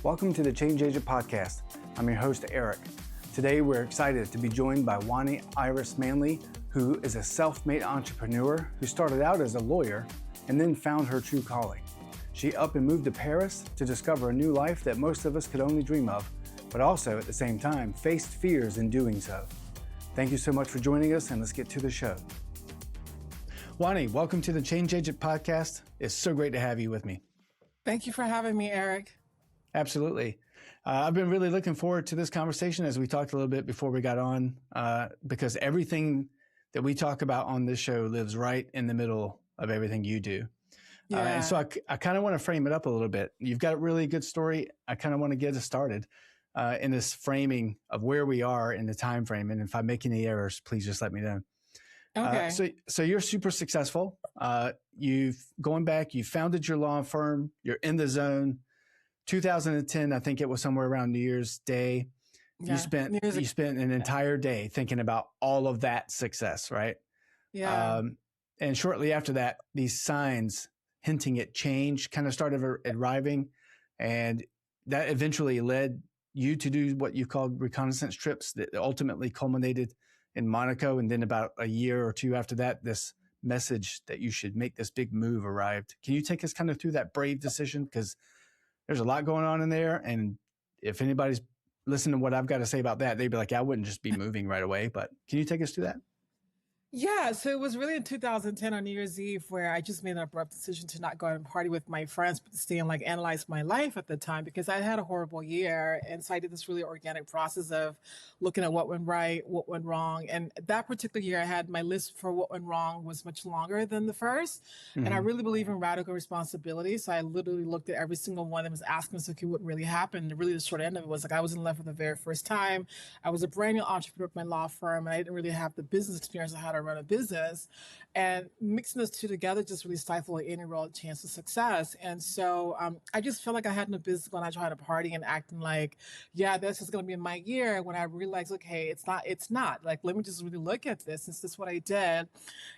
Welcome to the Change Agent Podcast. I'm your host, Eric. Today, we're excited to be joined by Wani Iris Manly, who is a self-made entrepreneur who started out as a lawyer and then found her true calling. She up and moved to Paris to discover a new life that most of us could only dream of, but also at the same time faced fears in doing so. Thank you so much for joining us, and let's get to the show. Wani, welcome to the Change Agent Podcast. It's so great to have you with me. Thank you for having me, Eric. Absolutely. I've been really looking forward to this conversation, as we talked a little bit before we got on, because everything that we talk about on this show lives right in the middle of everything you do. And so I kind of want to frame it up a little bit. You've got a really good story. I kind of want to get us started in this framing of where we are in the time frame. And if I make any errors, please just let me know. Okay. So you're super successful. You founded your law firm. You're in the zone. 2010, I think it was somewhere around New Year's Day. Yeah. You spent an entire day thinking about all of that success, right? Yeah. And shortly after that, these signs hinting at change kind of started arriving, and that eventually led you to do what you called reconnaissance trips that ultimately culminated in Monaco. And then about a year or two after that, this message that you should make this big move arrived. Can you take us kind of through that brave decision? Because there's a lot going on in there. And if anybody's listening to what I've got to say about that, they'd be like, I wouldn't just be moving right away. But can you take us through that? Yeah, so it was really in 2010 on New Year's Eve where I just made an abrupt decision to not go out and party with my friends, but to stay and analyze my life at the time because I had a horrible year. And so I did this really organic process of looking at what went right, what went wrong. And that particular year, I had my list for what went wrong was much longer than the first. Mm-hmm. And I really believe in radical responsibility. So I literally looked at every single one and was asking myself, okay, what really happened? And really the short end of it was I was in love for the very first time. I was a brand new entrepreneur with my law firm, and I didn't really have the business experience of how to run a business, and mixing those two together just really stifled any real chance of success. And so I just felt like I had no business when I tried to party and acting like, yeah, this is going to be my year, when I realized, okay, it's not like, let me just really look at this. This is what I did.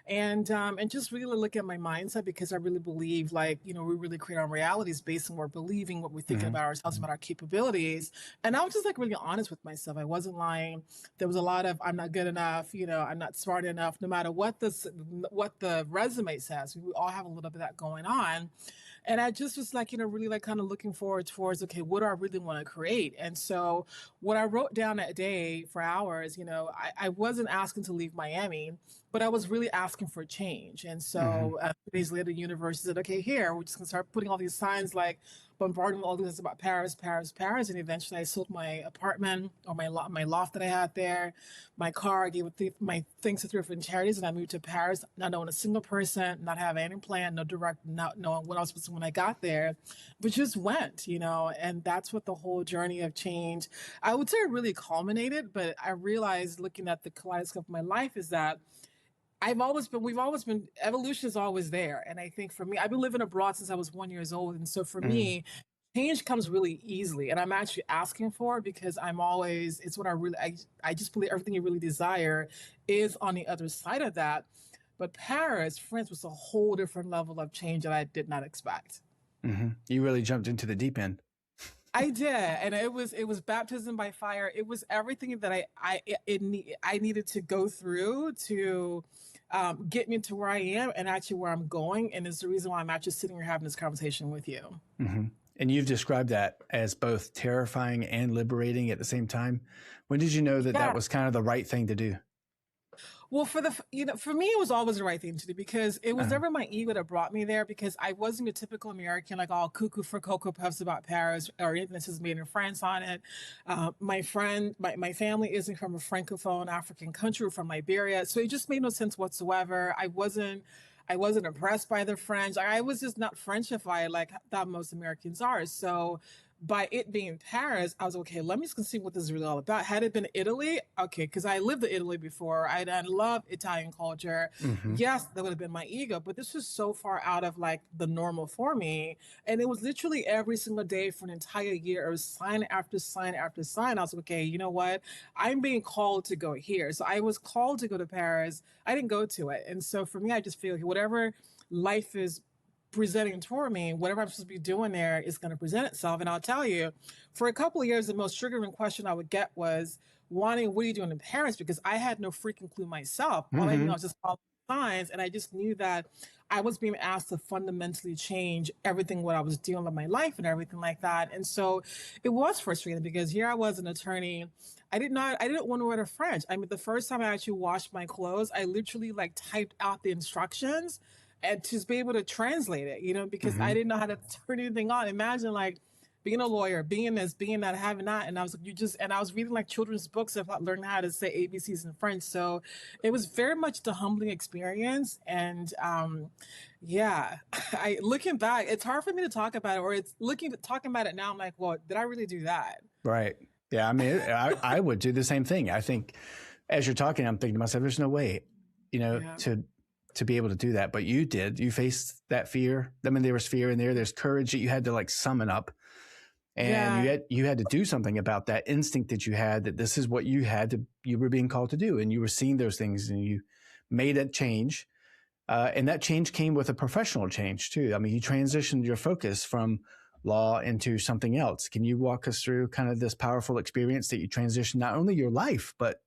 And just really look at my mindset, because I really believe we really create our realities based on what we're believing, what we're thinking about ourselves, about our capabilities. And I was just really honest with myself. I wasn't lying. There was a lot of, I'm not good enough, I'm not smart enough, no matter what the resume says. We all have a little bit of that going on. And I just was really kind of looking forward towards, okay, what do I really want to create? And so what I wrote down that day for hours, I wasn't asking to leave Miami, but I was really asking for change. And so 2 days later, the universe said, okay, here, we're just going to start putting all these signs bombarding all these about Paris, Paris, Paris. And eventually I sold my apartment, or my loft that I had there, my car, I gave my things to 3 different charities, and I moved to Paris, not knowing a single person, not having any plan, not knowing what I was supposed to do when I got there, but just went, and that's what the whole journey of change, I would say, really culminated. But I realized, looking at the kaleidoscope of my life, is that evolution is always there. And I think for me, I've been living abroad since I was 1 year old. And so for me, change comes really easily. And I'm actually asking for it, because it's what I just believe everything you really desire is on the other side of that. But Paris, France, was a whole different level of change that I did not expect. Mm-hmm. You really jumped into the deep end. I did, and it was baptism by fire. It was everything that I needed to go through to get me to where I am and actually where I'm going. And it's the reason why I'm actually sitting here having this conversation with you. Mm-hmm. And you've described that as both terrifying and liberating at the same time. When did you know that was kind of the right thing to do? Well, for me, it was always the right thing to do, because it was never my ego that brought me there, because I wasn't a typical American, all cuckoo for Cocoa Puffs about Paris, or anything that says made in France on it. My family isn't from a Francophone African country, from Liberia. So it just made no sense whatsoever. I wasn't impressed by the French. I was just not Frenchified like that most Americans are. So by it being Paris, I was okay, let me just see what this is really all about. Had it been Italy, okay, because I lived in Italy before. I love Italian culture. Mm-hmm. Yes, that would have been my ego, but this was so far out of the normal for me. And it was literally every single day for an entire year. It was sign after sign after sign. I was okay, you know what? I'm being called to go here. So I was called to go to Paris. I didn't go to it. And so for me, I just feel whatever life is presenting toward me, whatever I'm supposed to be doing there is going to present itself. And I'll tell you, for a couple of years, the most triggering question I would get was, Wani, what are you doing in Paris? Because I had no freaking clue myself. All I knew, I was just following signs. And I just knew that I was being asked to fundamentally change everything, what I was doing in my life and everything like that. And so it was frustrating because here I was, an attorney. I didn't want to learn French. I mean, the first time I actually washed my clothes, I literally like typed out the instructions and to be able to translate it, you know, because I didn't know how to turn anything on. Imagine like being a lawyer, being this, being that, having that. And I was like, and I was reading like children's books about learning how to say ABCs in French. So it was very much the humbling experience. And yeah, looking back, it's hard for me to talk about it, or talking about it now. I'm like, well, did I really do that? Right. Yeah. I mean, I would do the same thing. I think as you're talking, I'm thinking to myself, there's no way, you know, to be able to do that. But you did. You faced that fear. I mean, there was fear in there. There's courage that you had to like summon up. And you had to do something about that instinct that you had, that this is what you were being called to do. And you were seeing those things and you made a change. And that change came with a professional change too. I mean, you transitioned your focus from law into something else. Can you walk us through kind of this powerful experience that you transitioned not only your life, but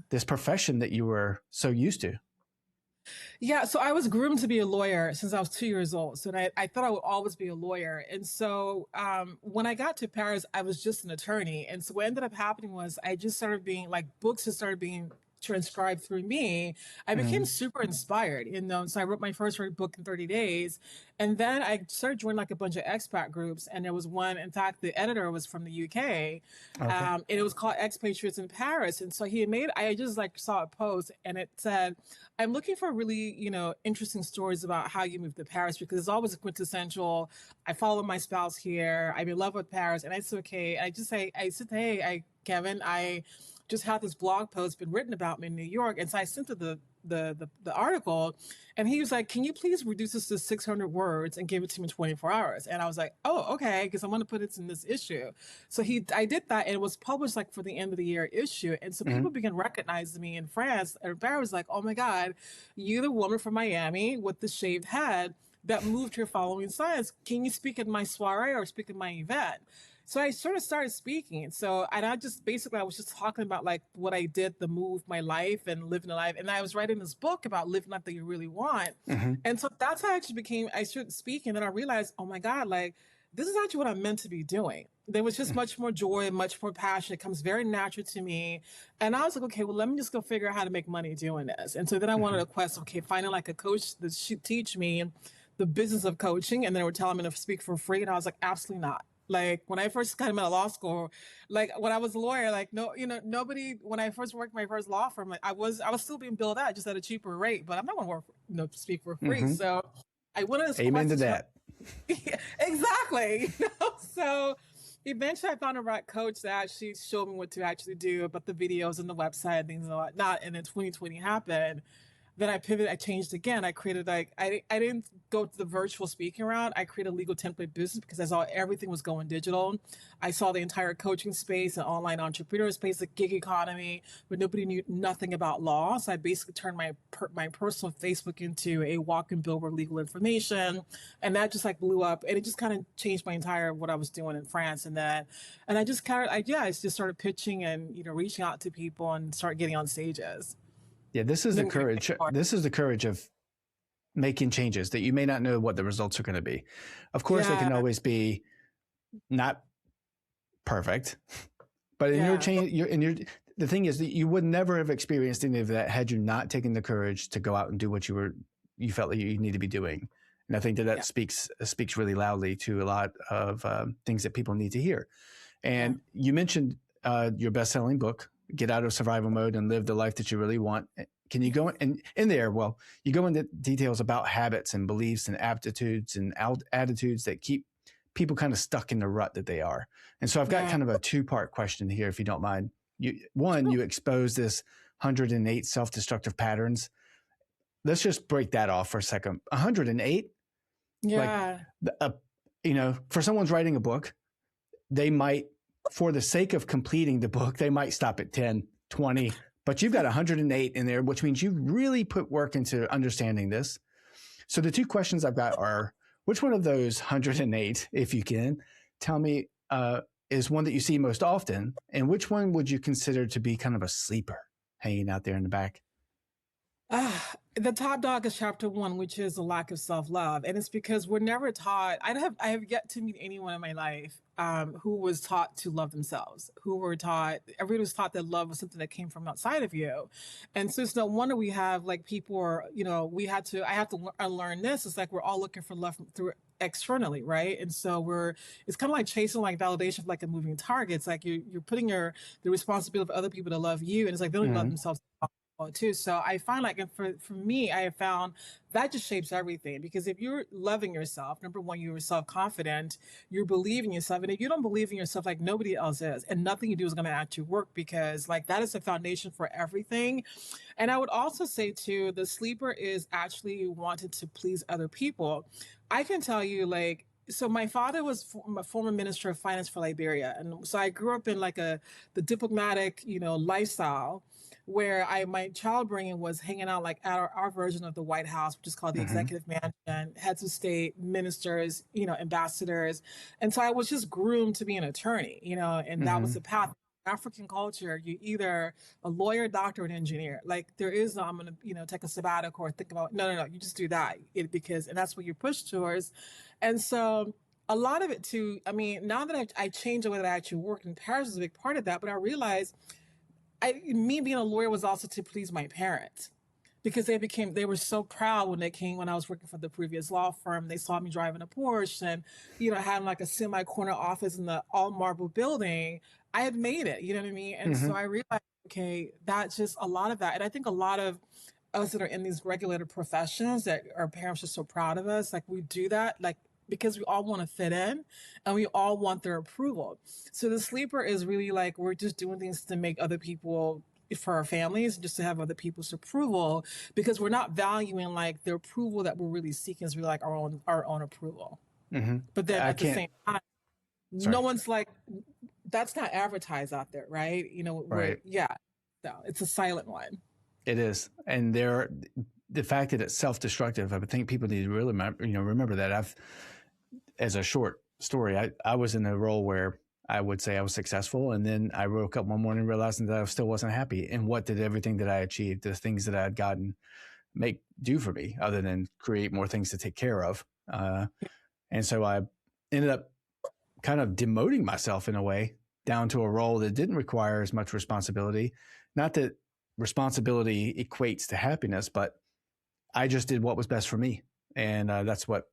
this profession that you were so used to? Yeah, so I was groomed to be a lawyer since I was 2 years old. So I thought I would always be a lawyer. And so when I got to Paris, I was just an attorney. And so what ended up happening was I just started being like, books just started being transcribed through me. I became super inspired, you know. So I wrote my first book in 30 days. And then I started joining like a bunch of expat groups. And there was one, in fact, the editor was from the UK. And it was called Expatriates in Paris. And so I just like saw a post and it said, I'm looking for really, you know, interesting stories about how you moved to Paris, because it's always a quintessential, I follow my spouse here, I'm in love with Paris. And I said, okay. I said, hey, Kevin, I just had this blog post been written about me in New York. And so I sent to the article, and he was like, can you please reduce this to 600 words and give it to me in 24 hours? And I was like, oh, okay, because I want to put it in this issue. So I did that, and it was published like for the end of the year issue. And so people began recognizing me in France. And Barry was like, oh my God, you the woman from Miami with the shaved head that moved here following science. Can you speak at my soiree or speak at my event? So I sort of started speaking. And I was just talking about like what I did, the move, my life and living a life. And I was writing this book about living life that you really want. And so that's how I started speaking. And I realized, oh my God, like this is actually what I'm meant to be doing. There was just much more joy, much more passion. It comes very natural to me. And I was like, okay, well, let me just go figure out how to make money doing this. And so then I wanted a quest, okay, finding like a coach that should teach me the business of coaching. And then they were telling me to speak for free. And I was like, absolutely not. Like when I first got into law school, like when I was a lawyer, like nobody, when I first worked my first law firm, like I was still being billed out just at a cheaper rate, but I'm not going to speak for free. So I went on this Amen to that. Yeah, exactly. So eventually I found a right coach that actually showed me what to actually do about the videos and the website and things and whatnot. And then 2020 happened. Then I pivoted, I changed again. I created I didn't go to the virtual speaking route. I created a legal template business because I saw everything was going digital. I saw the entire coaching space and online entrepreneur space, the gig economy, but nobody knew nothing about law. So I basically turned my personal Facebook into a walk-in billboard legal information. And that just like blew up. And it just kind of changed my entire, what I was doing in France and that. And I just I just started pitching and, reaching out to people and start getting on stages. Yeah, this is the courage. This is the courage of making changes that you may not know what the results are going to be. Of course, they can always be not perfect, but in your change, the thing is that you would never have experienced any of that had you not taken the courage to go out and do what you felt like you need to be doing. And I think that speaks really loudly to a lot of things that people need to hear. And you mentioned your best-selling book, Get Out of Survival Mode and Live the Life That You Really Want. Can you go in there? Well, you go into details about habits and beliefs and aptitudes and attitudes that keep people kind of stuck in the rut that they are. And so I've got kind of a two-part question here, if you don't mind. You expose this 108 self-destructive patterns. Let's just break that off for a second. 108? Yeah. Like, for someone's writing a book, they might, for the sake of completing the book, they might stop at 10, 20, but you've got 108 in there, which means you've really put work into understanding this. So the two questions I've got are, which one of those 108, if you can, tell me, is one that you see most often, and which one would you consider to be kind of a sleeper hanging out there in the back? The top dog is chapter one, which is a lack of self-love. And it's because we're never taught. I have yet to meet anyone in my life who was taught to love themselves, who were taught, everybody was taught that love was something that came from outside of you. And so it's no wonder we have like people are, I had to unlearn this. It's like we're all looking for love through externally, right? And so it's kind of like chasing like validation of like a moving target. It's like you're putting the responsibility of other people to love you. And it's like they don't love themselves too. So I find like for me, I have found that just shapes everything, because if you're loving yourself, number one, you're self-confident, you believe in yourself. And if you don't believe in yourself, like nobody else is, and nothing you do is going to actually work, because like that is the foundation for everything. And I would also say too, the sleeper is actually wanting to please other people. I can tell you, like, so my father was a former minister of finance for Liberia, and so I grew up in like the diplomatic, lifestyle, where my child bringing was hanging out like at our version of the White House, which is called the Executive Mansion, heads of state, ministers, ambassadors. And so I was just groomed to be an attorney, and that was the path. African culture, you either a lawyer, doctor, an engineer. Like there is no, I'm going to, take a sabbatical or think about, no, you just do that and that's what you're pushed towards. And so a lot of it too, I mean, now that I changed the way that I actually work, and Paris is a big part of that, but I realized me being a lawyer was also to please my parents, because they were so proud when I was working for the previous law firm. They saw me driving a Porsche and, having like a semi-corner office in the all marble building. I had made it, you know what I mean? And so I realized, okay, that's just a lot of that. And I think a lot of us that are in these regulated professions, that our parents are so proud of us, like we do that, like, because we all want to fit in and we all want their approval. So the sleeper is really like, we're just doing things to make other people, for our families, just to have other people's approval, because we're not valuing like the approval that we're really seeking is really like our own approval. But then at the same time, no one's like, that's not advertised out there, right? Right. So it's a silent one. It is. And the fact that it's self-destructive, I think people need to really remember that. As a short story, I was in a role where I would say I was successful, and then I woke up one morning realizing that I still wasn't happy. And what did everything that I achieved, the things that I had gotten, do for me, other than create more things to take care of? And so I ended up kind of demoting myself in a way down to a role that didn't require as much responsibility. Not that responsibility equates to happiness, but I just did what was best for me. And that's what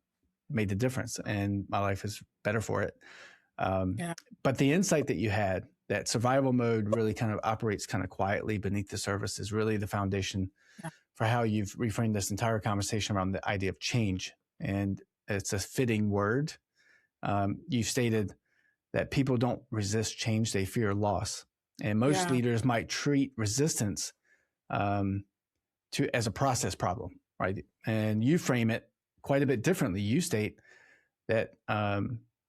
made the difference. And my life is better for it. But the insight that you had, that survival mode really kind of operates kind of quietly beneath the surface, is really the foundation for how you've reframed this entire conversation around the idea of change. And it's a fitting word. You stated that people don't resist change, they fear loss. And most leaders might treat resistance as a process problem, right? And you frame it quite a bit differently. You state that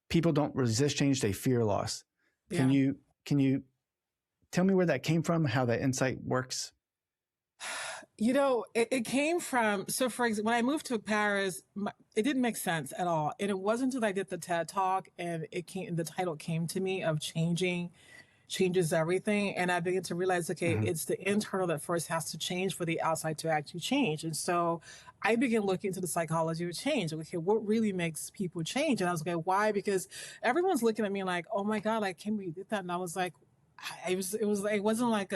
people don't resist change, they fear loss. Can you tell me where that came from, how that insight works? It came from, so for example, when I moved to Paris, it didn't make sense at all. And it wasn't until I did the TED Talk and the title came to me of changes everything. And I began to realize, okay, it's the internal that first has to change for the outside to actually change. And so I began looking into the psychology of change. Okay, what really makes people change? And I was like, why? Because everyone's looking at me like, oh my God, like, can we do that? And I was like, it wasn't like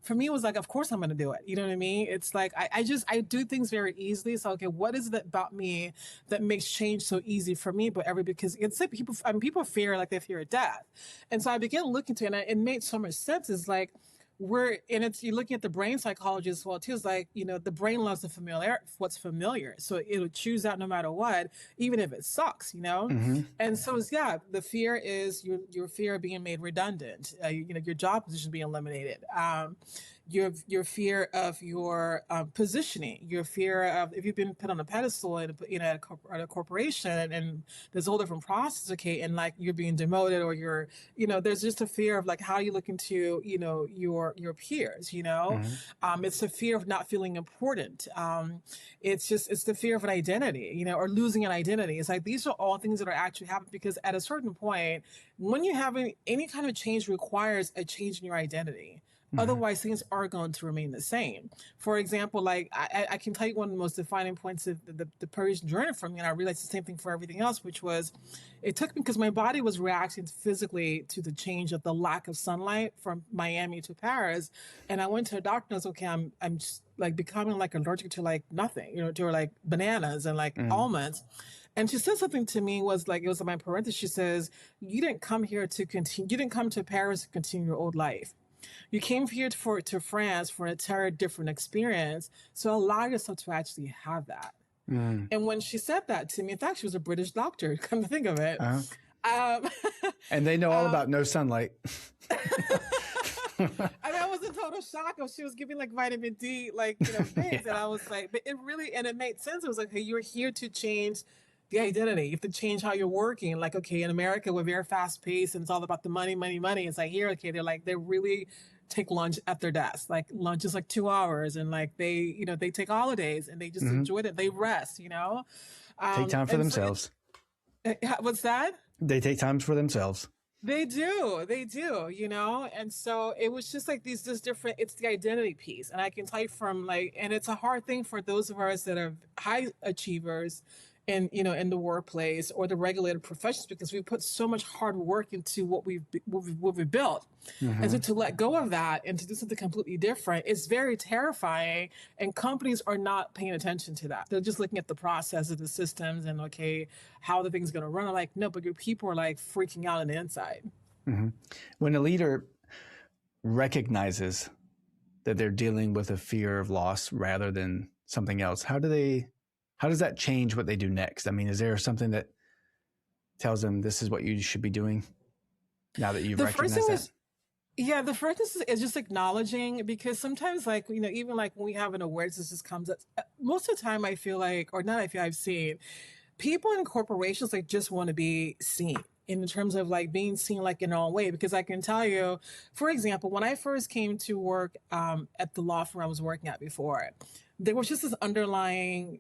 for me, it was like, of course I'm going to do it. You know what I mean? It's like, I do things very easily. So, okay, what is it about me that makes change so easy for me? Because it's like people fear, like they fear death. And so I began looking to it, and it made so much sense. It's like, you're looking at the brain psychology as well too. It's like, the brain loves what's familiar. So it'll choose that no matter what, even if it sucks, And so the fear is your fear of being made redundant, your job position being eliminated. your fear of your positioning, your fear of if you've been put on a pedestal in at a corporation, and there's a whole different process, okay, and like you're being demoted or you're, there's just a fear of like how you look into, your peers, it's a fear of not feeling important. It's the fear of an identity, or losing an identity. It's like these are all things that are actually happening because at a certain point, when you have any kind of change requires a change in your identity. Otherwise, things are going to remain the same. For example, like I can tell you one of the most defining points of the Parisian journey for me, and I realized the same thing for everything else, which was it took me because my body was reacting physically to the change of the lack of sunlight from Miami to Paris. And I went to a doctor and I was okay, I'm just like becoming like allergic to like nothing, to like bananas and like almonds. And she said something to me was like, it was in my parenthesis. She says, you didn't come here to continue, you didn't come to Paris to continue your old life. You came here to France for an entirely different experience. So allow yourself to actually have that. And when she said that to me, in fact, she was a British doctor, come to think of it. And they know all about no sunlight. I was in total shock. She was giving like vitamin D, like, things. And I was like, but it made sense. It was like, hey, you're here to change the identity. You have to change how you're working. Like, okay, in America, we're very fast paced and it's all about the money, money, money. It's like here, okay, they really take lunch at their desk. Like lunch is like 2 hours, and like they take holidays and they just enjoy it. They rest, Take time for themselves. So what's that? They take time for themselves. They do, and so it was just like these different, it's the identity piece. And I can tell you from like, and it's a hard thing for those of us that are high achievers in the workplace or the regulated professions, because we put so much hard work into what we've built. And so to let go of that and to do something completely different, it's very terrifying. And companies are not paying attention to that. They're just looking at the process of the systems and okay, how the thing's going to run. I'm like, no, but your people are like freaking out on the inside. When a leader recognizes that they're dealing with a fear of loss rather than something else, how does that change what they do next? I mean, is there something that tells them this is what you should be doing now that you've recognized that? The first thing is just acknowledging, because sometimes like, even like when we have an awareness, this just comes up. Most of the time I feel like, or not I feel I've seen, people in corporations like just want to be seen in terms of like being seen like in their own way. Because I can tell you, for example, when I first came to work at the law firm I was working at before, there was just this underlying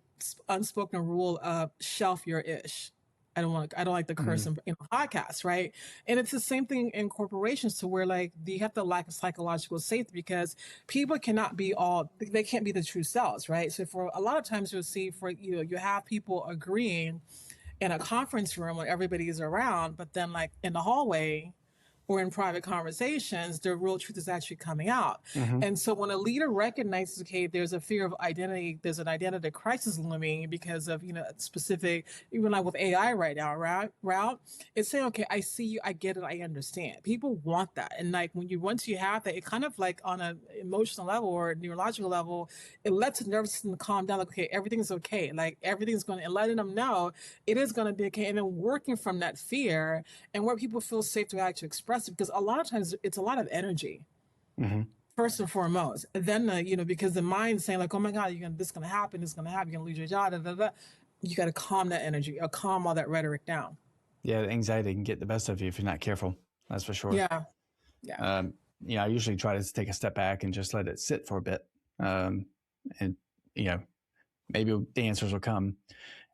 unspoken rule of shelf your ish. I don't like the curse in podcasts, right? And it's the same thing in corporations, to where like you have to lack of psychological safety, because people cannot be they can't be the true selves, right? So for a lot of times you'll see you have people agreeing in a conference room when everybody is around, but then like in the hallway or in private conversations, the real truth is actually coming out. And so when a leader recognizes, okay, there's a fear of identity, there's an identity crisis looming because of, specific, even like with AI right now, route, it's saying, okay, I see you, I get it, I understand. People want that. And like once you have that, it kind of like on an emotional level or neurological level, it lets the nervous system calm down. Like, okay, everything's okay. Like everything's going to, and letting them know it is going to be okay. And then working from that fear and where people feel safe to actually express, because a lot of times it's a lot of energy, first and foremost. And then, because the mind's saying like, oh my God, this is going to happen, you're going to lose your job, you got to calm that energy or calm all that rhetoric down. Yeah, the anxiety can get the best of you if you're not careful. That's for sure. Yeah. I usually try to take a step back and just let it sit for a bit. And, maybe the answers will come.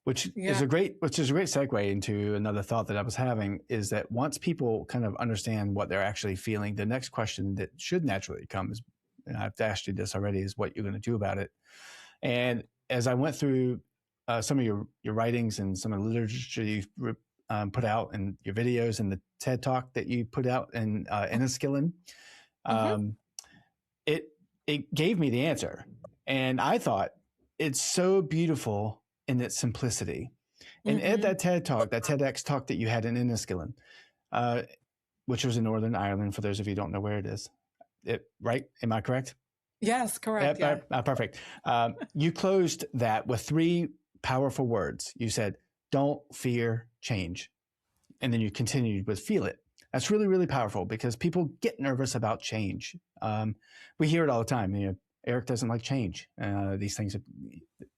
Which is a great segue into another thought that I was having, is that once people kind of understand what they're actually feeling, the next question that should naturally come is, and I've asked you this already, is what you're going to do about it. And as I went through some of your writings and some of the literature you've put out, and your videos and the TED Talk that you put out in Enniskillen, it gave me the answer. And I thought it's so beautiful in its simplicity. And at that TED Talk, that TEDx talk that you had in Enniskillen, which was in Northern Ireland, for those of you who don't know where it is, right? Am I correct? Yes, correct. Perfect. You closed that with 3 powerful words. You said, don't fear change. And then you continued with feel it. That's really, really powerful because people get nervous about change. We hear it all the time. You know, Eric doesn't like change. These things,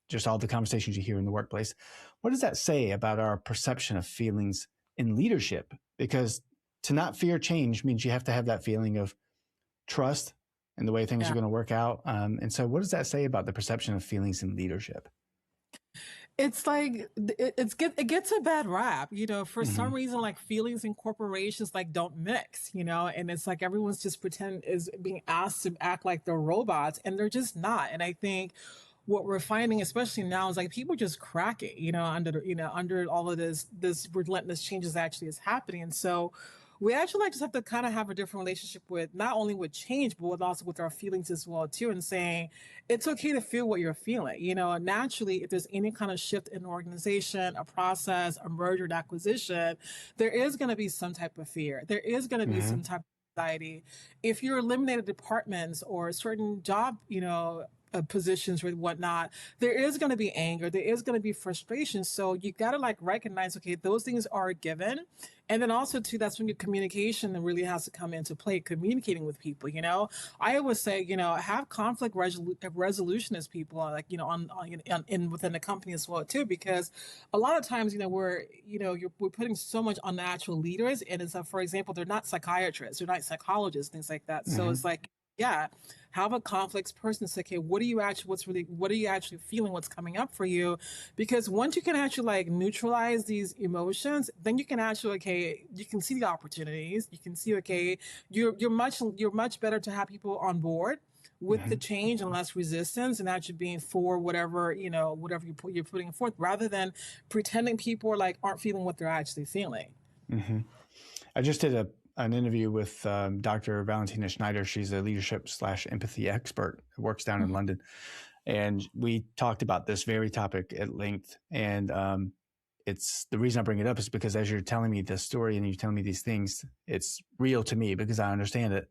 just all the conversations you hear in the workplace. What does that say about our perception of feelings in leadership? Because to not fear change means you have to have that feeling of trust in the way things Yeah. are going to work out. And so, what does that say about the perception of feelings in leadership? It's like it gets a bad rap, you know, for some Mm-hmm. reason, like feelings in corporations like don't mix, you know, and it's like everyone's just pretend is being asked to act like they're robots and they're just not. And I think what we're finding, especially now, is like people just crack it, you know, under all of this relentless changes that actually is happening. And so we actually like just have to kind of have a different relationship with not only with change, but with also with our feelings as well too, and saying it's okay to feel what you're feeling. You know, naturally, if there's any kind of shift in an organization, a process, a merger and acquisition, there is going to be some type of fear. There is going to be Mm-hmm. some type of anxiety. If you're eliminated departments or certain job, you know, positions or whatnot, there is going to be anger, there is going to be frustration. So you got to like recognize, okay, those things are a given. And then also too, that's when your communication really has to come into play, communicating with people, you know. I always say, you know, have conflict resolution as people, like, you know, in within the company as well too, because a lot of times, you know, we're putting so much on natural leaders, and it's for example, they're not psychiatrists, they're not psychologists, things like that. So Mm-hmm. it's like, yeah, have a complex person say, okay, what are you actually feeling, what's coming up for you? Because once you can actually like neutralize these emotions, then you can actually, okay, you can see the opportunities, you can see, okay, you're much better to have people on board with the Mm-hmm. change and less resistance, and actually being for whatever, you know, whatever you're putting forth, rather than pretending people are like aren't feeling what they're actually feeling. Mm-hmm. I just did an interview with Dr. Valentina Schneider. She's a leadership / empathy expert who works down in Mhm. London. And we talked about this very topic at length. And it's the reason I bring it up is because as you're telling me this story and you're telling me these things, it's real to me because I understand it,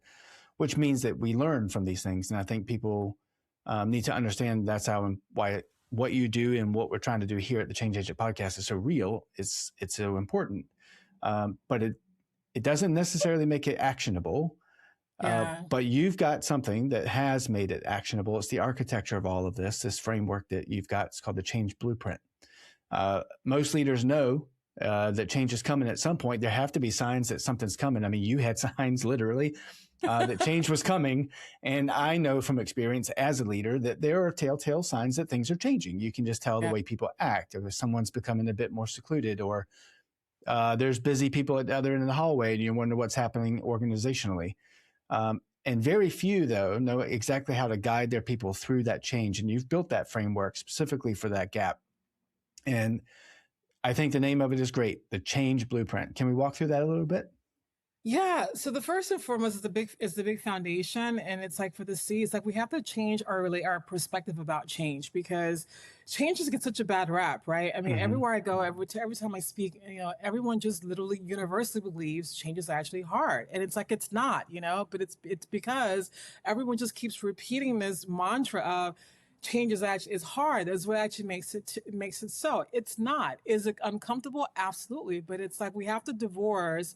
which means that we learn from these things. And I think people need to understand that's how why what you do and what we're trying to do here at the Change Agent podcast is so real. It's so important, but it doesn't necessarily make it actionable. Yeah. But you've got something that has made it actionable. It's the architecture of all of this framework that you've got. It's called the change blueprint. Most leaders know that change is coming at some point. There have to be signs that something's coming. I mean, you had signs literally that change was coming. And I know from experience as a leader that there are telltale signs that things are changing. You can just tell the Yeah. way people act, or if someone's becoming a bit more secluded, or there's busy people at the other end of the hallway and you wonder what's happening organizationally. And very few, though, know exactly how to guide their people through that change. And you've built that framework specifically for that gap. And I think the name of it is great, the Change Blueprint. Can we walk through that a little bit? Yeah. So the first and foremost is the big foundation, and it's like for the C, it's like we have to change our perspective about change, because change just gets such a bad rap, right? I mean, Mm-hmm. everywhere I go, every time I speak, you know, everyone just literally universally believes change is actually hard, and it's like it's not, you know, but it's because everyone just keeps repeating this mantra of change is hard. That's what actually makes it so. It's not. Is it uncomfortable? Absolutely, but it's like we have to divorce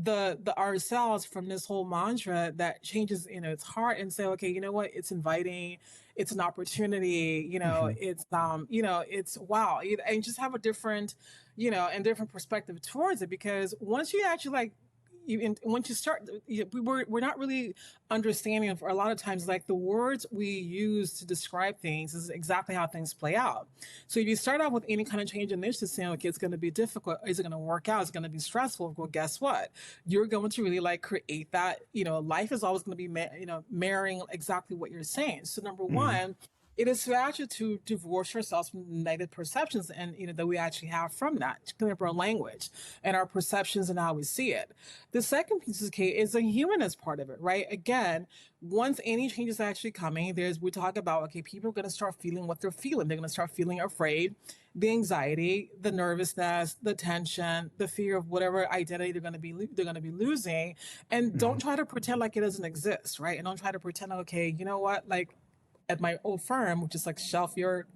the ourselves from this whole mantra that changes, you know, it's hard, and say, okay, you know what, it's inviting, it's an opportunity, you know, Mm-hmm. it's you know, it's wow, and just have a different, you know, and different perspective towards it. Because once you actually like once you start, we're not really understanding for a lot of times, like the words we use to describe things is exactly how things play out. So if you start out with any kind of change initiative saying, okay, it's going to be difficult, is it going to work out, it's going to be stressful, well, guess what, you're going to really like create that, you know, life is always going to be you know, marrying exactly what you're saying. So number Mm-hmm. one, it is to actually to divorce ourselves from negative perceptions, and you know, that we actually have from that, to clean up our language and our perceptions and how we see it. The second piece of Kate is the humanist part of it, right? Again, once any change is actually coming, we talk about, okay, people are going to start feeling what they're feeling. They're going to start feeling afraid, the anxiety, the nervousness, the tension, the fear of whatever identity they're going to be losing. And Mm-hmm. don't try to pretend like it doesn't exist, right? And don't try to pretend, okay, you know what, like at my old firm, which is like shelf your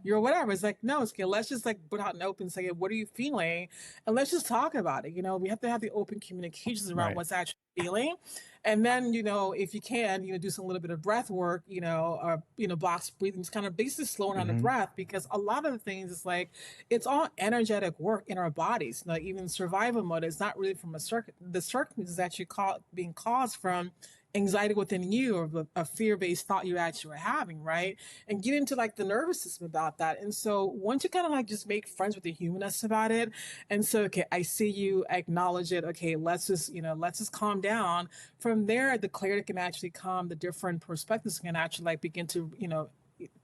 whatever. It's like, no, it's okay. Let's just like put out an open, say, what are you feeling? And let's just talk about it. We have to have the open communications around Right. what's actually feeling. And then, if you can, do some little bit of breath work, or, box breathing, just kind of basically slowing down the breath, because a lot of the things is like, it's all energetic work in our bodies. Even survival mode is not really from the circumstances is actually being caused from anxiety within you, or a fear-based thought you actually were having, right? And get into like the nervous system about that. And so once you kind of like just make friends with the humanness about it, and so, okay, I see you, acknowledge it. Okay, let's just calm down. From there, the clarity can actually calm, the different perspectives can actually like begin to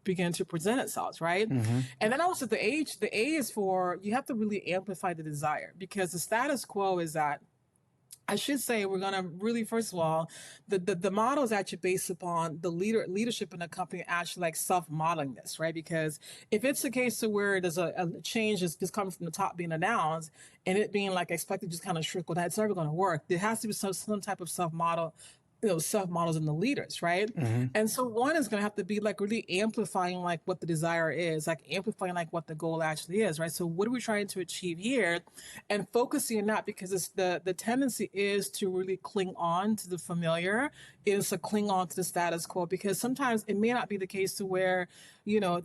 present itself, right? And then also the A is for, you have to really amplify the desire, because the status quo is that, I should say, we're going to really, first of all, the model is actually based upon the leadership in the company actually like self-modeling this, right? Because if it's the case to where there's a change that's just coming from the top being announced, and it being like expected to just kind of trickle down, it's never going to work. There has to be some type of self-model, self-models in the leaders, right? And so one is going to have to be like really amplifying like what the desire is, like amplifying like what the goal actually is, right? So what are we trying to achieve here, and focusing on that, because it's the tendency is to really cling on to the familiar, is to cling on to the status quo, because sometimes it may not be the case to where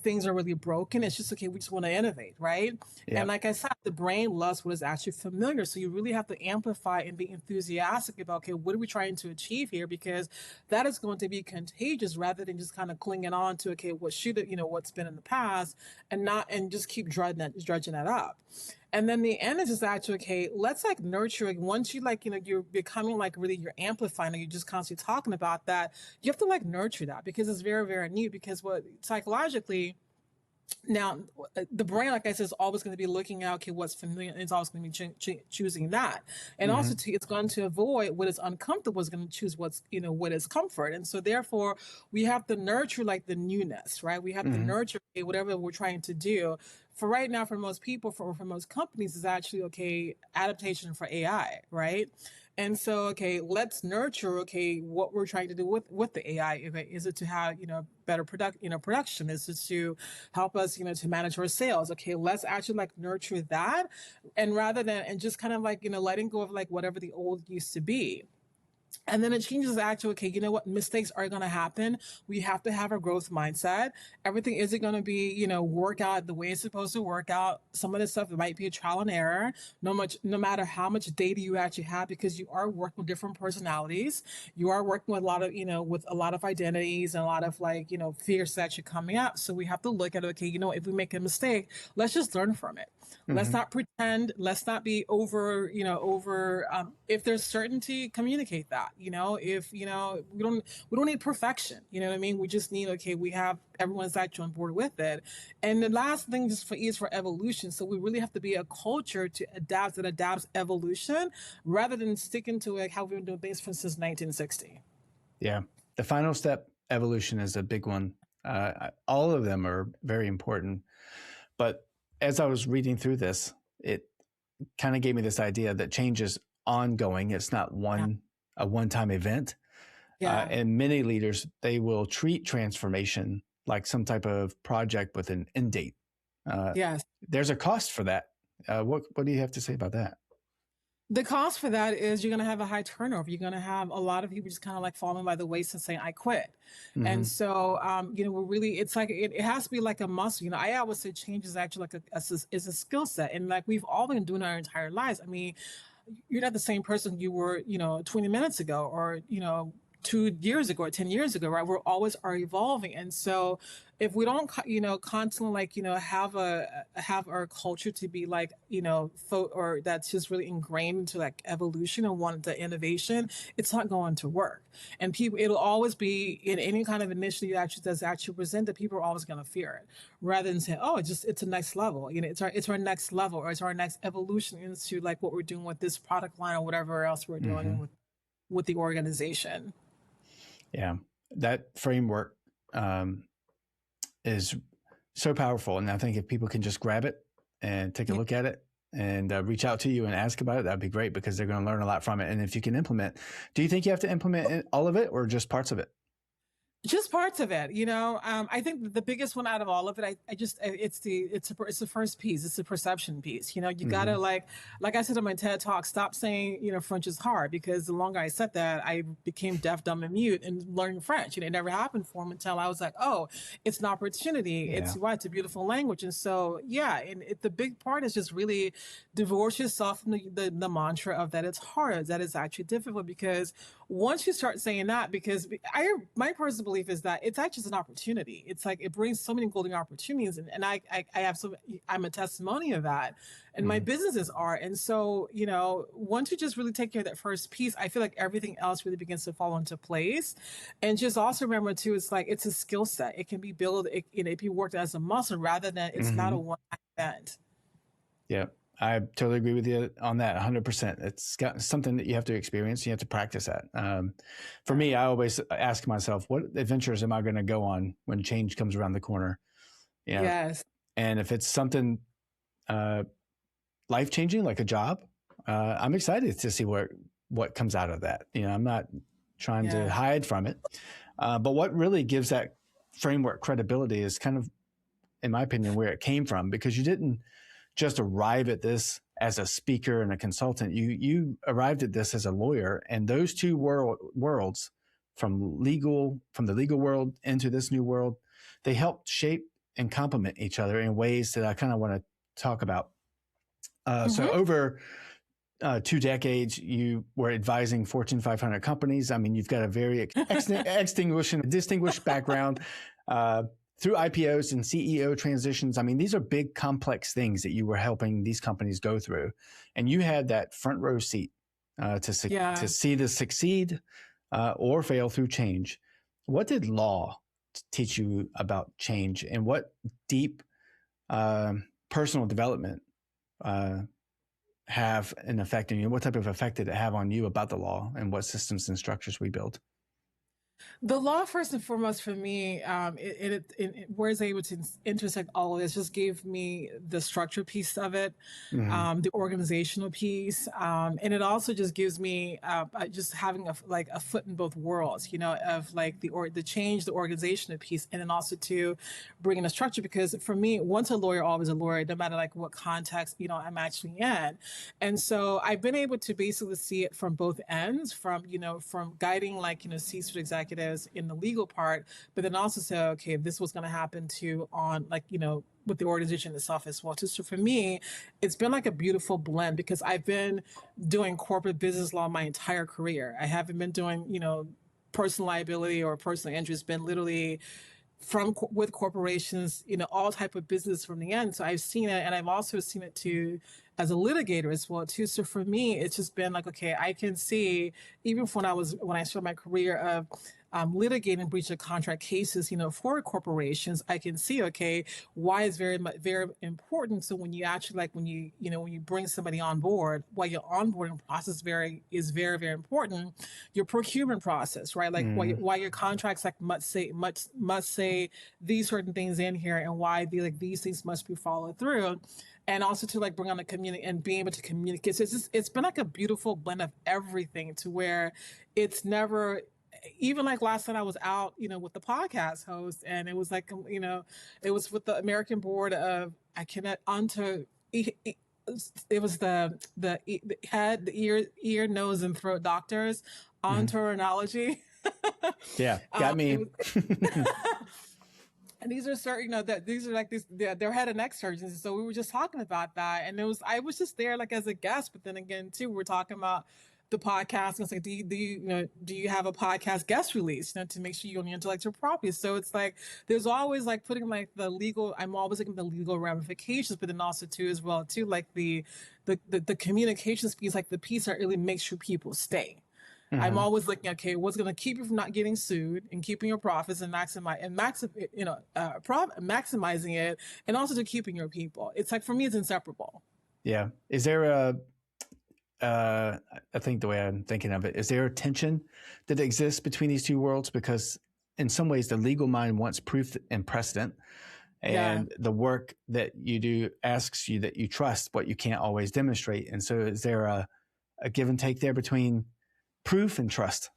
things are really broken. It's just, okay, we just want to innovate, right? Yep. And like I said, the brain loves what is actually familiar, so you really have to amplify and be enthusiastic about, okay, what are we trying to achieve here, because that is going to be contagious, rather than just kind of clinging on to, okay, what's been in the past, and just keep drudging that up. And then the end is just actually, okay, let's like nurture it. Once you like, you're becoming like really, you're amplifying, and you're just constantly talking about that, you have to like nurture that, because it's very, very neat, because what psychologically, now, the brain, like I said, is always going to be looking at, okay, what's familiar, and it's always going to be choosing that. And also, it's going to avoid what is uncomfortable, is going to choose what is comfort. And so, therefore, we have to nurture like the newness, right? We have to nurture, okay, whatever we're trying to do. For right now, for most people, for most companies, is actually, okay, adaptation for AI, right? And so, okay, let's nurture, okay, what we're trying to do with the AI. Okay, is it to have, better production? Is it to help us, to manage our sales? Okay, let's actually like nurture that. And rather than, and just kind of like, letting go of like whatever the old used to be. And then it changes actually, okay, you know what? Mistakes are going to happen. We have to have a growth mindset. Everything isn't going to be, work out the way it's supposed to work out. Some of this stuff, it might be a trial and error, no matter how much data you actually have, because you are working with different personalities. You are working with a lot of, with a lot of identities, and a lot of like, fears that you're coming up. So we have to look at, okay, if we make a mistake, let's just learn from it. Let's not pretend. Let's not be if there's certainty, communicate that. If we don't need perfection. You know what I mean? We just need, okay, we have everyone's actually on board with it. And the last thing is for evolution. So we really have to be a culture that adapts evolution, rather than sticking to like how we've been doing things since 1960. Yeah. The final step, evolution, is a big one. All of them are very important. But as I was reading through this, it kind of gave me this idea that change is ongoing. It's not a one-time event. Yeah. And many leaders, they will treat transformation like some type of project with an end date. Yes. There's a cost for that. What do you have to say about that? The cost for that is you're going to have a high turnover. You're going to have a lot of people just kind of like falling by the wayside saying, I quit. And so, we're really, it's like, it has to be like a muscle. I always say change is actually like is a skill set. And like we've all been doing our entire lives. I mean, you're not the same person you were, 20 minutes ago, or, 2 years ago or 10 years ago, right? We're always are evolving. And so if we don't, constantly like, have our culture to be like, or that's just really ingrained into like evolution and want the innovation, it's not going to work. And it'll always be in any kind of initiative that's actually present, that people are always going to fear it, rather than say, oh, it's a next level. It's our next level, or it's our next evolution into like what we're doing with this product line, or whatever else we're doing with the organization. Yeah, that framework is so powerful. And I think if people can just grab it and take a look at it and reach out to you and ask about it, that'd be great, because they're going to learn a lot from it. And if you can implement, do you think you have to implement all of it, or just parts of it? Just parts of it, I think the biggest one out of all of it, it's the first piece. It's the perception piece. You gotta Mm-hmm. like I said in my TED talk, stop saying, French is hard, because the longer I said that, I became deaf, dumb, and mute in learning French. It never happened for me until I was like, oh, it's an opportunity. Yeah. It's a beautiful language. And so, yeah, and the big part is just really divorce yourself from the mantra of that it's hard, that it's actually difficult, because once you start saying that, because my personal belief is that it's actually just an opportunity. It's like it brings so many golden opportunities, and I'm a testimony of that, and my Mm-hmm. businesses are. And so, once you just really take care of that first piece, I feel like everything else really begins to fall into place. And just also remember too, it's like it's a skill set. It can be built, it can be worked as a muscle, rather than it's not a Mm-hmm. one-time event. Yeah, I totally agree with you on that 100%. It's got something that you have to experience. You have to practice that. For me, I always ask myself, what adventures am I going to go on when change comes around the corner? Yes. And if it's something life-changing, like a job, I'm excited to see what comes out of that. I'm not trying to hide from it. But what really gives that framework credibility is kind of, in my opinion, where it came from, because you didn't just arrive at this as a speaker and a consultant. You arrived at this as a lawyer, and those two worlds, from the legal world into this new world, they helped shape and complement each other in ways that I kind of want to talk about. So over 2 decades, you were advising Fortune 500 companies. I mean, you've got a very distinguished background. Through IPOs and CEO transitions. I mean, these are big, complex things that you were helping these companies go through. And you had that front row seat to see this succeed or fail through change. What did law teach you about change, and what deep personal development have an effect on you? What type of effect did it have on you about the law, and what systems and structures we build? The law, first and foremost, for me, where it's able to intersect all of this, just gave me the structure piece of it, the organizational piece, and it also just gives me just having a foot in both worlds, of like the change, the organizational piece, and then also to bring in a structure. Because for me, once a lawyer, always a lawyer, no matter like what context I'm actually in. And so I've been able to basically see it from both ends, from guiding like C-suite executives in the legal part, but then also say, okay, this was going to happen to on like with the organization itself as well. So for me, it's been like a beautiful blend, because I've been doing corporate business law my entire career. I haven't been doing personal liability or personal injury. It's been literally with corporations, all type of business from the end. So I've seen it, and I've also seen it too as a litigator as well too. So for me, it's just been like, okay, I can see, even when I started my career of litigating breach of contract cases, for corporations, I can see, okay, why it's very, very important. So when you actually when you bring somebody on board, why your onboarding process is very, very important. Your procurement process, right? Like why your contracts must say these certain things in here, and why these things must be followed through. And also to bring on the community and being able to communicate. So it's been like a beautiful blend of everything, to where it's never, even like last night I was out, with the podcast host, and it was like, it was with the American Board of, I cannot onto, it was the head, the ear, nose, and throat doctors, otorhinology. Yeah, got me. And these are certain, that these are like they're head and neck surgeons. So we were just talking about that, and I was just there like as a guest, but then again too, we were talking about the podcast, and it's like, do you have a podcast guest release, to make sure you own your intellectual property? So it's like there's always like putting like the legal. I'm always looking at the legal ramifications, but then also too as well too like the communications piece, like the piece that really makes sure people stay. I'm always looking, okay, what's going to keep you from not getting sued and keeping your profits and maximizing it, and also to keeping your people. It's like, for me, it's inseparable. Yeah. Is there I think the way I'm thinking of it, is there a tension that exists between these two worlds? Because in some ways, the legal mind wants proof and precedent, and the work that you do asks you that you trust what you can't always demonstrate. And so is there a give and take there between proof and trust?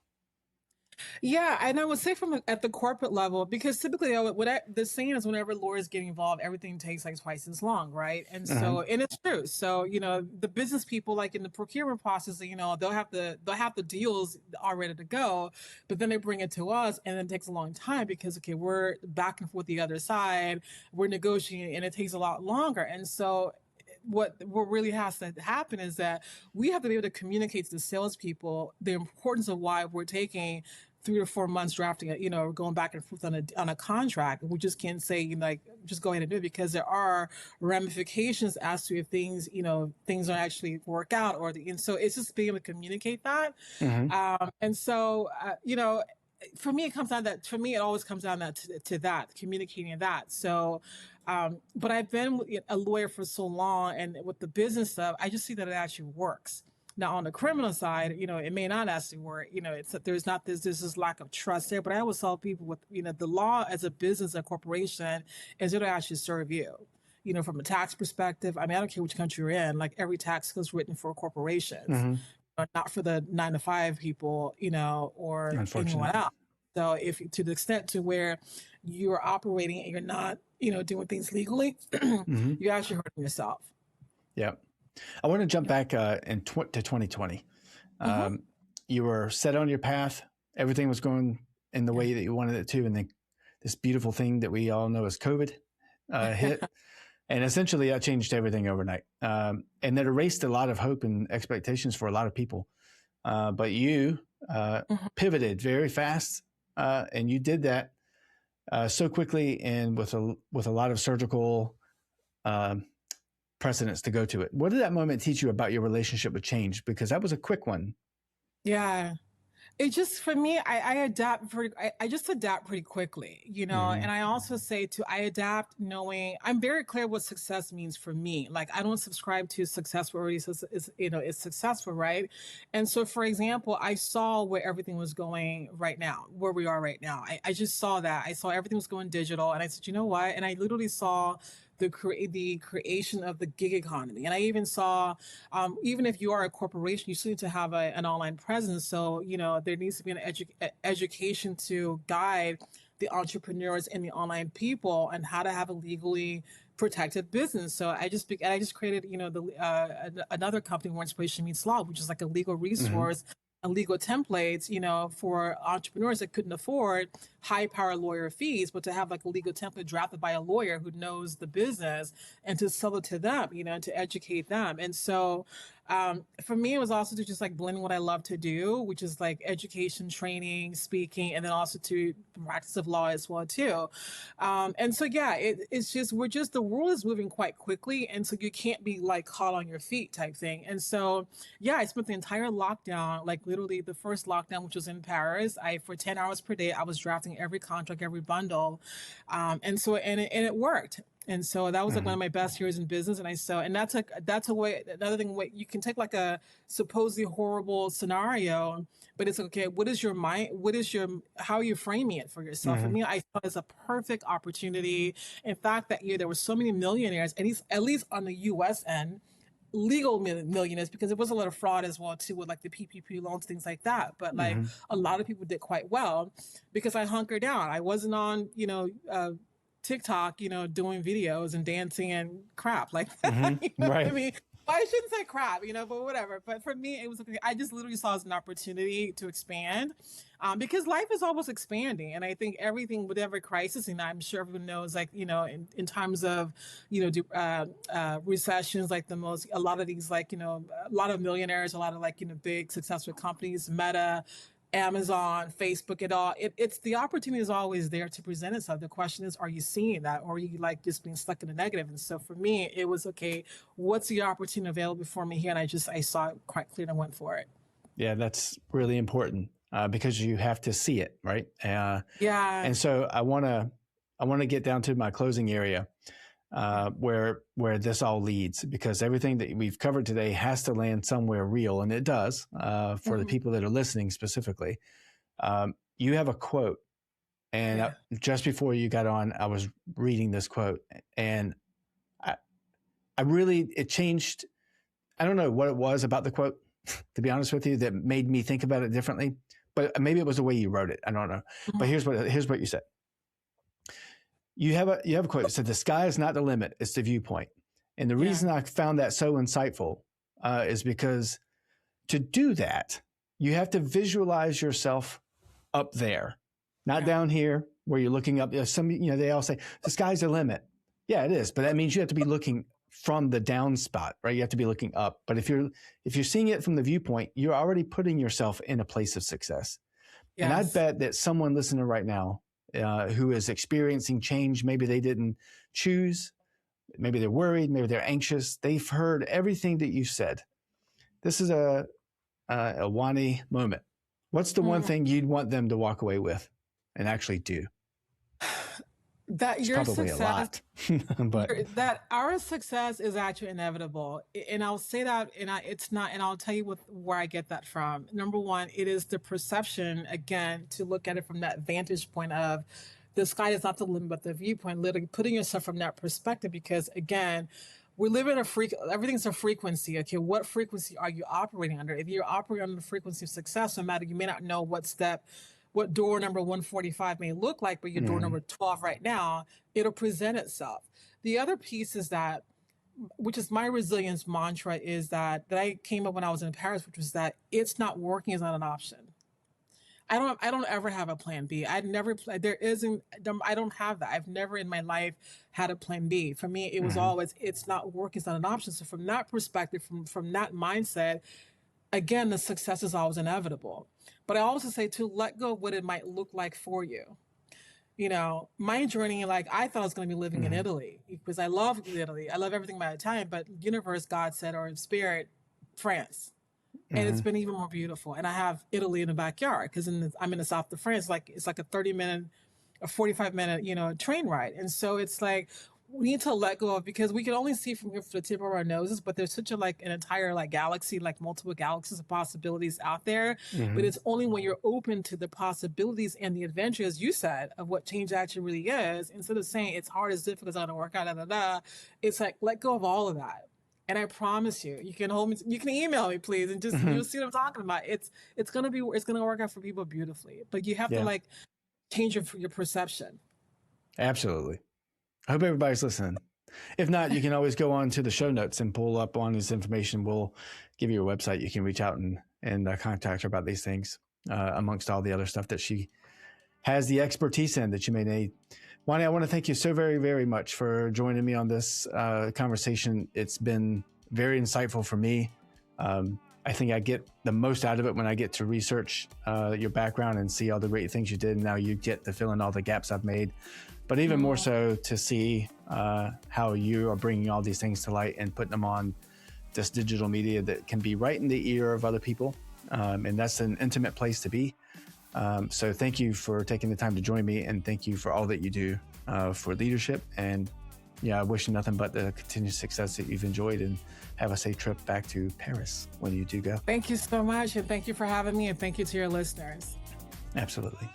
Yeah, and I would say at the corporate level, because typically the saying is whenever lawyers get involved, everything takes like twice as long, right? And Hmm. so, and it's true. So, the business people, like in the procurement process, they'll have the deals all ready to go, but then they bring it to us, and then it takes a long time because okay, we're back and forth the other side, we're negotiating, and it takes a lot longer. And so, what really has to happen is that we have to be able to communicate to the salespeople the importance of why we're taking 3 to 4 months drafting it, going back and forth on a contract. We just can't say, like, just go ahead and do it because there are ramifications as to if things don't actually work out and so it's just being able to communicate that. Hmm. And so, for me, it always comes down to that, communicating that. So, but I've been a lawyer for so long, and with the business stuff, I just see that it actually works. Now, on the criminal side, it may not actually work. It's there's this lack of trust there. But I always tell people with the law as a business, a corporation, is it'll actually serve you. From a tax perspective, I mean, I don't care which country you're in. Like every tax is written for corporations, Hmm. not for the 9 to 5 people, or anyone Unfortunate. else. So if to the extent to where you're operating and you're not, doing things legally, Hmm. you're actually hurting yourself. Yeah. I want to jump back to 2020. Hmm. Um, you were set on your path. Everything was going in the Yeah. way that you wanted it to. And then this beautiful thing that we all know as COVID hit. And essentially that changed everything overnight. And that erased a lot of hope and expectations for a lot of people. But you Mhm. pivoted very fast. And you did that so quickly and with a lot of surgical um, precedents to go to it. What did that moment teach you about your relationship with change? Because that was a quick one. Yeah. It just for me, I adapt I just adapt pretty quickly, Mm-hmm. and I also say too, I adapt knowing I'm very clear what success means for me. Like I don't subscribe to success where already is successful, right? And so for example, I saw where everything was going right now, where we are right now. I just saw that. I saw everything was going digital and I said, you know what? And I literally saw the creation of the gig economy. And I even saw even if you are a corporation, you still need to have an online presence. So, there needs to be an education to guide the entrepreneurs and the online people and how to have a legally protected business. So I just created, another company, More Inspiration Meets Law, which is like a legal Mm-hmm. resource and legal templates, for entrepreneurs that couldn't afford high power lawyer fees, but to have like a legal template drafted by a lawyer who knows the business and to sell it to them, to educate them. And so for me, it was also to just like blend what I love to do, which is like education, training, speaking, and then also to practice of law as well too. And so yeah, it's just the world is moving quite quickly, and so you can't be like caught on your feet type thing. And so yeah, I spent the entire lockdown, like literally the first lockdown, which was in Paris. I for 10 hours per day, I was drafting every contract, every bundle, and it worked. And so that was like one Mm-hmm. of my best years in business. And that's a way another thing way you can take like a supposedly horrible scenario, but it's okay. What is your mind? What is your how are you framing it for yourself? For Mm-hmm. me, I thought it's a perfect opportunity. In fact, that year there were so many millionaires, at least on the U.S. end, legal millionaires, because there was a lot of fraud as well too with like the PPP loans, things like that. But like Mm-hmm. a lot of people did quite well because I hunkered down. I wasn't on TikTok, doing videos and dancing and crap like that. You Mm-hmm. know what I Right. mean? Well, I shouldn't say crap, but whatever. But for me, it was okay. I just literally saw it as an opportunity to expand, because life is always expanding, and I think everything, whatever crisis, and I'm sure everyone knows, like in times of recessions, like a lot of these, like a lot of millionaires, a lot of like big successful companies, Meta, Amazon, Facebook, it's the opportunity is always there to present itself. The question is, are you seeing that, or are you like just being stuck in the negative? And so for me, it was okay. What's the opportunity available for me here? And I saw it quite clear and I went for it. Yeah, that's really important because you have to see it, right? Yeah. And so I want to get down to my closing area Yeah. where this all leads, because everything that we've covered today has to land somewhere real, and it does for the Mhm. people that are listening specifically. You have a quote, and Yeah. just before you got on, I was reading this quote, and I, I really it changed. I don't know what it was about the quote, to be honest with you, that made me think about it differently. but maybe it was the way you wrote it. I don't know. But here's what you said. You have a quote that said, "The sky is not the limit; it's the viewpoint." And the reason I found that so insightful is because to do that, you have to visualize yourself up there, not down here where you're looking up. They all say the sky's the limit. Yeah, it is, but that means you have to be looking from the down spot, right? You have to be looking up. But if you're seeing it from the viewpoint, you're already putting yourself in a place of success. Yes. And I bet that someone listening right now who is experiencing change, maybe they didn't choose, maybe they're worried, maybe they're anxious. They've heard everything that you said. This is a Wani moment. What's the one thing you'd want them to walk away with and actually do? That it's your probably success, a lot, but that our success is actually inevitable. And I'll say that, and it's not, and I'll tell you where I get that from. Number one, it is the perception, again, to look at it from that vantage point of the sky is not the limit, but the viewpoint, literally putting yourself from that perspective, because again, we live in everything's a frequency. Okay, what frequency are you operating under? If you're operating under the frequency of success, no matter, you may not know what door number 145 may look like, but your door number 12 right now, it'll present itself. The other piece is that, which is my resilience mantra, is that I came up when I was in Paris, which was that it's not working is not an option. I don't ever have a plan B. I don't have that. I've never in my life had a plan B. For me, it was always, it's not working, it's not an option. So from that perspective, from that mindset, again, the success is always inevitable. But I also say to let go of what it might look like for you. You know, my journey, like I thought I was going to be living in Italy because I love Italy. I love everything about Italian, but universe, God said, or in spirit, France. And it's been even more beautiful. And I have Italy in the backyard because I'm in the south of France. It's like a 30-minute, a 45-minute, train ride. And so it's like, we need to let go of, because we can only see from here for the tip of our noses, but there's such an entire galaxy, multiple galaxies of possibilities out there. But it's only when you're open to the possibilities and the adventure, as you said, of what change actually really is, instead of saying it's hard, it's difficult, it's not gonna work out, it's like, let go of all of that. And I promise you, you can hold me, you can email me, please, and just you'll see what I'm talking about. It's gonna work out for people beautifully, but you have to change your perception. Absolutely. I hope everybody's listening. If not, you can always go on to the show notes and pull up on this information. We'll give you a website. You can reach out and contact her about these things, amongst all the other stuff that she has the expertise in that you may need. Wani, I want to thank you so very, very much for joining me on this conversation. It's been very insightful for me. I think I get the most out of it when I get to research your background and see all the great things you did. And now you get to fill in all the gaps I've made. But even more so to see how you are bringing all these things to light and putting them on this digital media that can be right in the ear of other people. And that's an intimate place to be. So thank you for taking the time to join me, and thank you for all that you do for leadership. And I wish you nothing but the continued success that you've enjoyed, and have a safe trip back to Paris when you do go. Thank you so much. And thank you for having me. And thank you to your listeners. Absolutely.